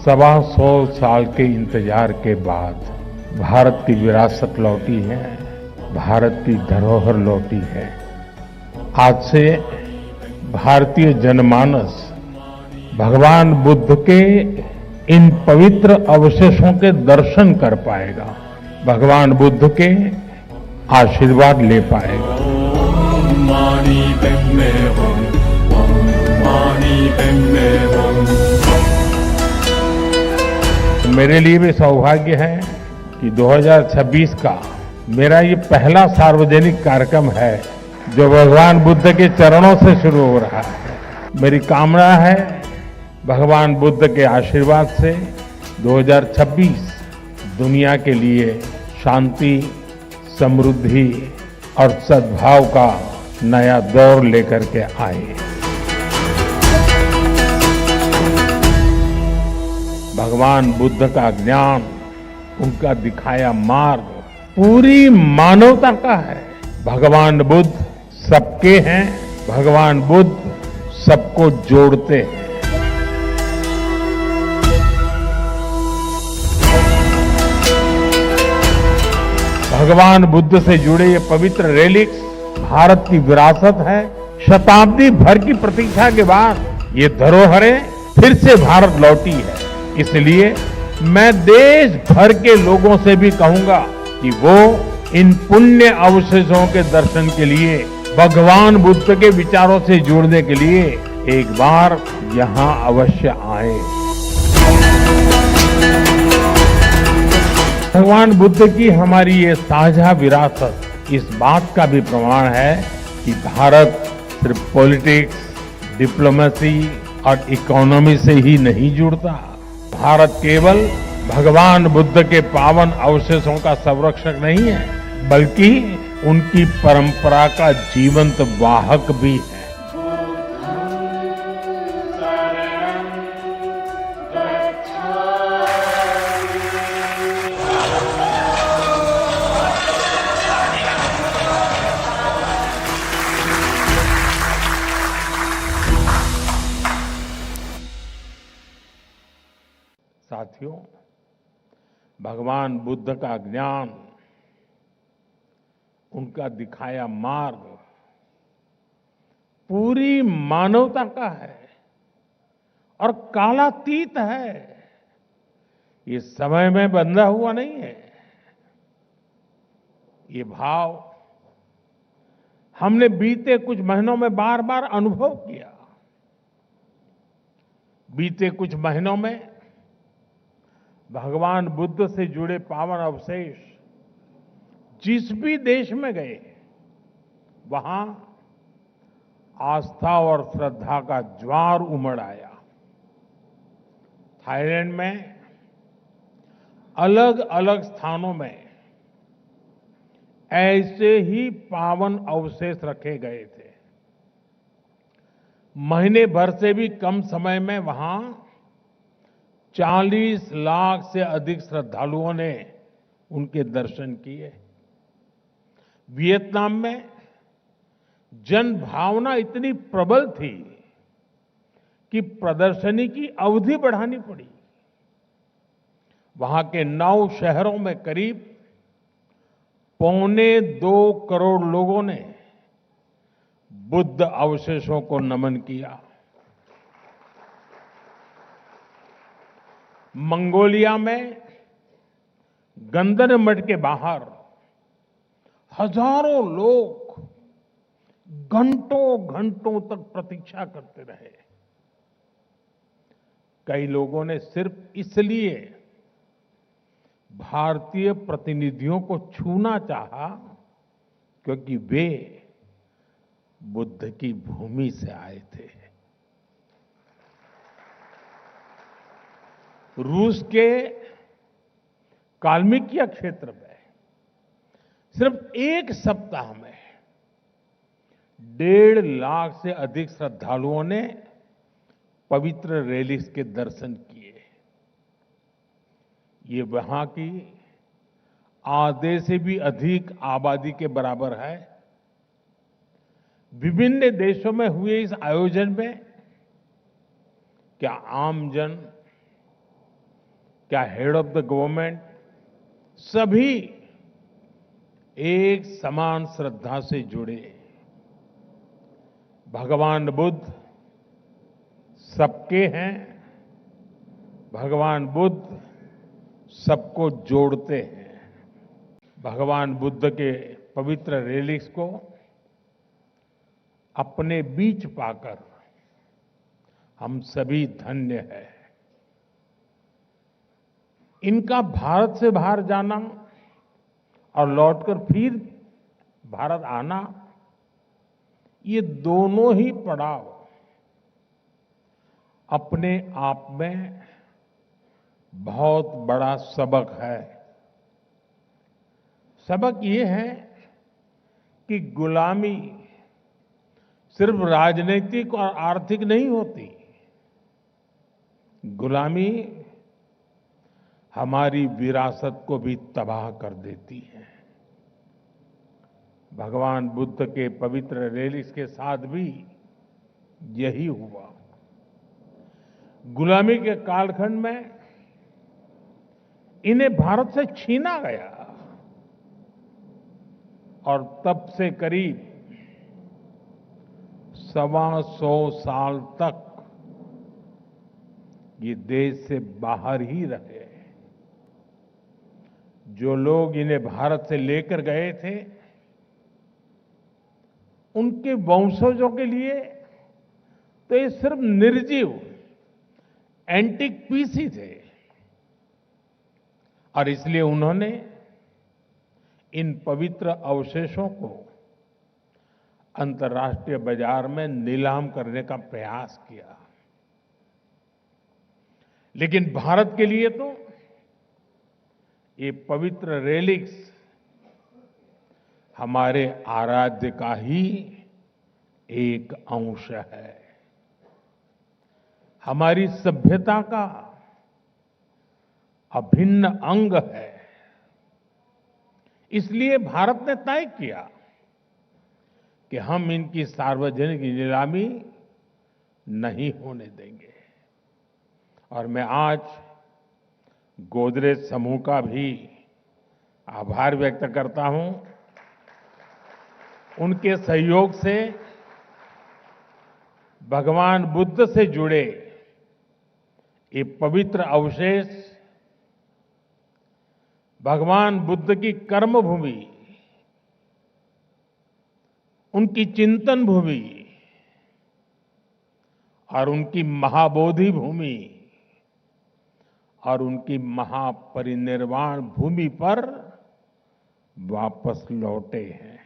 125 साल के इंतजार के बाद भारत की विरासत लौटी है, भारत की धरोहर लौटी है। आज से भारतीय जनमानस भगवान बुद्ध के इन पवित्र अवशेषों के दर्शन कर पाएगा, भगवान बुद्ध के आशीर्वाद ले पाएगा। मेरे लिए भी सौभाग्य है कि 2026 का मेरा ये पहला सार्वजनिक कार्यक्रम है जो भगवान बुद्ध के चरणों से शुरू हो रहा है। मेरी कामना है भगवान बुद्ध के आशीर्वाद से 2026 दुनिया के लिए शांति, समृद्धि और सद्भाव का नया दौर लेकर के आए। भगवान बुद्ध का ज्ञान, उनका दिखाया मार्ग पूरी मानवता का है। भगवान बुद्ध सबके हैं, भगवान बुद्ध सबको जोड़ते हैं। भगवान बुद्ध से जुड़े ये पवित्र रेलिक्स भारत की विरासत है। शताब्दी भर की प्रतीक्षा के बाद ये धरोहरें फिर से भारत लौटी है। इसलिए मैं देश भर के लोगों से भी कहूंगा कि वो इन पुण्य अवशेषों के दर्शन के लिए, भगवान बुद्ध के विचारों से जुड़ने के लिए एक बार यहां अवश्य आए। भगवान बुद्ध की हमारी ये साझा विरासत इस बात का भी प्रमाण है कि भारत सिर्फ पॉलिटिक्स, डिप्लोमेसी और इकोनॉमी से ही नहीं जुड़ता। भारत केवल भगवान बुद्ध के पावन अवशेषों का संरक्षक नहीं है, बल्कि उनकी परंपरा का जीवंत वाहक भी है। साथियों, भगवान बुद्ध का ज्ञान, उनका दिखाया मार्ग पूरी मानवता का है और कालातीत है। ये समय में बंधा हुआ नहीं है। ये भाव हमने बीते कुछ महीनों में बार बार अनुभव किया। बीते कुछ महीनों में भगवान बुद्ध से जुड़े पावन अवशेष जिस भी देश में गए, वहां आस्था और श्रद्धा का ज्वार उमड़ आया। थाईलैंड में अलग अलग स्थानों में ऐसे ही पावन अवशेष रखे गए थे। महीने भर से भी कम समय में वहां 40 लाख से अधिक श्रद्धालुओं ने उनके दर्शन किए। वियतनाम में जन भावना इतनी प्रबल थी कि प्रदर्शनी की अवधि बढ़ानी पड़ी। वहां के 9 शहरों में करीब 1.25 करोड़ लोगों ने बुद्ध अवशेषों को नमन किया। मंगोलिया में गंदन मठ के बाहर हजारों लोग घंटों घंटों तक प्रतीक्षा करते रहे। कई लोगों ने सिर्फ इसलिए भारतीय प्रतिनिधियों को छूना चाहा क्योंकि वे बुद्ध की भूमि से आए थे। रूस के काल्मिकिया क्षेत्र में सिर्फ एक सप्ताह में 1.5 लाख से अधिक श्रद्धालुओं ने पवित्र रेलिक्स के दर्शन किए। ये वहां की आधे से भी अधिक आबादी के बराबर है। विभिन्न देशों में हुए इस आयोजन में क्या आमजन, क्या हेड ऑफ द गवर्नमेंट सभी एक समान श्रद्धा से जुड़े। भगवान बुद्ध सबके हैं, भगवान बुद्ध सबको जोड़ते हैं। भगवान बुद्ध के पवित्र रेलिक्स को अपने बीच पाकर हम सभी धन्य हैं। इनका भारत से बाहर जाना और लौटकर फिर भारत आना, ये दोनों ही पड़ाव अपने आप में बहुत बड़ा सबक है। सबक ये है कि गुलामी सिर्फ राजनीतिक और आर्थिक नहीं होती। गुलामी हमारी विरासत को भी तबाह कर देती है। भगवान बुद्ध के पवित्र रेलिक्स के साथ भी यही हुआ। गुलामी के कालखंड में इन्हें भारत से छीना गया और तब से करीब 125 साल तक ये देश से बाहर ही रहे। जो लोग इन्हें भारत से लेकर गए थे, उनके वंशजों के लिए तो ये सिर्फ निर्जीव एंटिक पीस ही थे और इसलिए उन्होंने इन पवित्र अवशेषों को अंतर्राष्ट्रीय बाजार में नीलाम करने का प्रयास किया। लेकिन भारत के लिए तो ये पवित्र रेलिक्स हमारे आराध्य का ही एक अंश है, हमारी सभ्यता का अभिन्न अंग है। इसलिए भारत ने तय किया कि हम इनकी सार्वजनिक नीलामी नहीं होने देंगे। और मैं आज गोदरेज समूह का भी आभार व्यक्त करता हूं। उनके सहयोग से भगवान बुद्ध से जुड़े ये पवित्र अवशेष भगवान बुद्ध की कर्म भूमि, उनकी चिंतन भूमि और उनकी महाबोधि भूमि और उनकी महापरिनिर्वाण भूमि पर वापस लौटे हैं।